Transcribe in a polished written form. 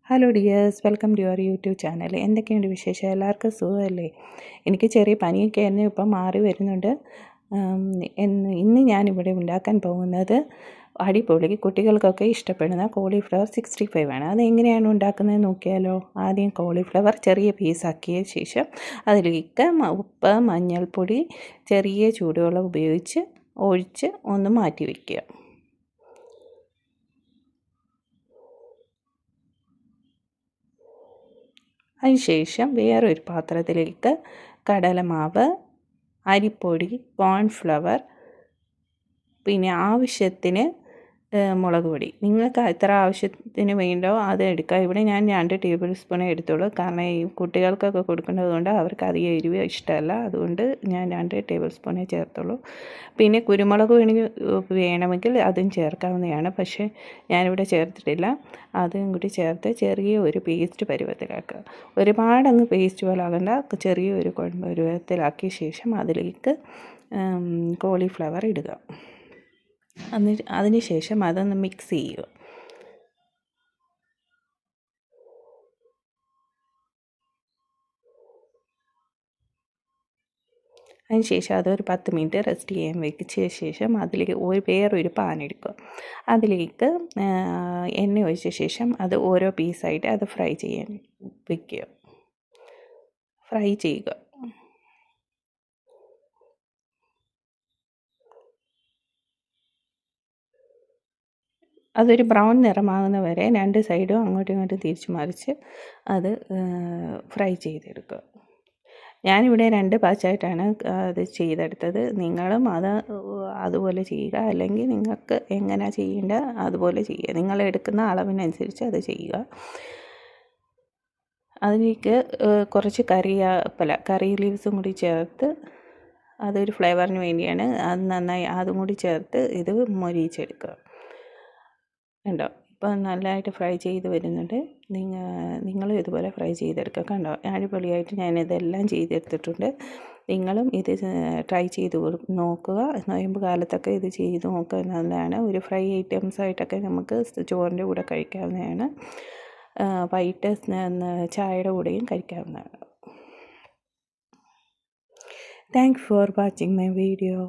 Hello dears, welcome to your YouTube channel. എന്തൊക്കെയുണ്ട് വിശേഷം? എല്ലാവർക്കും സുഖമല്ലേ? എനിക്ക് ചെറിയ പനിയൊക്കെ ആയിരുന്നു, ഇപ്പം മാറി വരുന്നുണ്ട്. ഇന്ന് ഞാനിവിടെ ഉണ്ടാക്കാൻ പോകുന്നത് അടിപൊളി കുട്ടികൾക്കൊക്കെ ഇഷ്ടപ്പെടുന്ന കോളിഫ്ലവർ 65 ആണ്. അതെങ്ങനെയാണ് ഉണ്ടാക്കുന്നത് നോക്കിയാലോ? ആദ്യം കോളിഫ്ലവർ ചെറിയ പീസാക്കിയ ശേഷം അതിലേക്ക് ഉപ്പ്, മഞ്ഞൾപ്പൊടി, ചെറിയ ചൂടുവെള്ളം ഉപയോഗിച്ച് ഒഴിച്ച് ഒന്ന് മാറ്റി വയ്ക്കുക. അതിനുശേഷം വേറൊരു പാത്രത്തിലേക്ക് കടലമാവ്, അരിപ്പൊടി, കോൺഫ്ലവർ, പിന്നെ ആവശ്യത്തിന് മുളക് പൊടി. നിങ്ങൾക്ക് എത്ര ആവശ്യത്തിന് വേണ്ടോ അത് എടുക്കുക. ഇവിടെ ഞാൻ 2 ടേബിൾ സ്പൂണേ എടുത്തുള്ളൂ, കാരണം ഈ കുട്ടികൾക്കൊക്കെ കൊടുക്കുന്നത് കൊണ്ട് അവർക്ക് അധികം എരിവ് ഇഷ്ടമല്ല. അതുകൊണ്ട് ഞാൻ 2 ടേബിൾ സ്പൂണേ ചേർത്തുള്ളൂ. പിന്നെ കുരുമുളക് വേണമെങ്കിൽ അതും ചേർക്കാവുന്നതാണ്, പക്ഷേ ഞാനിവിടെ ചേർത്തിട്ടില്ല. അതും കൂടി ചേർത്ത് ചെറിയ ഒരു പേസ്റ്റ് പരുവത്തിലാക്കുക. ഒരുപാടങ്ങ് പേസ്റ്റ് പോലെ ആകണ്ട, ചെറിയൊരു പരുവത്തിലാക്കിയ ശേഷം അതിലേക്ക് കോളിഫ്ലവർ ഇടുക. അതിന് ശേഷം അതൊന്ന് മിക്സ് ചെയ്യുക. അതിനുശേഷം അതൊരു 10 മിനിറ്റ് റെസ്റ്റ് ചെയ്യാൻ വെച്ച ശേഷം അതിലേക്ക് വേറൊരു പാൻ എടുക്കുക. അതിലേക്ക് എണ്ണ ഒഴിച്ച ശേഷം അത് ഓരോ പീസായിട്ട് അത് ഫ്രൈ ചെയ്യാൻ വയ്ക്കുക. ഫ്രൈ ചെയ്യുക. അതൊരു ബ്രൗൺ നിറമാകുന്ന വരെ 2 സൈഡും അങ്ങോട്ടും ഇങ്ങോട്ടും തിരിച്ച് മറിച്ച് അത് ഫ്രൈ ചെയ്തെടുക്കുക. ഞാനിവിടെ 2 ബാച്ചായിട്ടാണ് അത് ചെയ്തെടുത്തത്. നിങ്ങളും അതുപോലെ ചെയ്യുക, അല്ലെങ്കിൽ നിങ്ങൾക്ക് എങ്ങനെയാണ് ചെയ്യേണ്ടത് അതുപോലെ ചെയ്യുക. നിങ്ങളെടുക്കുന്ന അളവിനനുസരിച്ച് അത് ചെയ്യുക. അതിലേക്ക് കുറച്ച് കറി ലീവ്സും കൂടി ചേർത്ത്, അതൊരു ഫ്ലേവറിന് വേണ്ടിയാണ്. അത് നന്നായി അതും കൂടി ചേർത്ത് ഇത് മൊരിയിച്ചെടുക്കുക. കണ്ടോ, ഇപ്പോൾ നല്ലതായിട്ട് ഫ്രൈ ചെയ്ത് വരുന്നുണ്ട്. നിങ്ങളും ഇതുപോലെ ഫ്രൈ ചെയ്തെടുക്കുക. കണ്ടോ, അടിപൊളിയായിട്ട് ഞാനിതെല്ലാം ചെയ്തെടുത്തിട്ടുണ്ട്. നിങ്ങളും ഇത് ട്രൈ ചെയ്ത് നോക്കുക. നോയമ്പ് കാലത്തൊക്കെ ഇത് ചെയ്ത് നോക്കുക. നല്ലതാണ്. ഒരു ഫ്രൈ ഐറ്റംസായിട്ടൊക്കെ നമുക്ക് ചോറിൻ്റെ കൂടെ കഴിക്കാവുന്നതാണ്. വൈകിട്ട് ചായയുടെ കൂടെയും കഴിക്കാവുന്നതാണ്. Thanks for watching my video.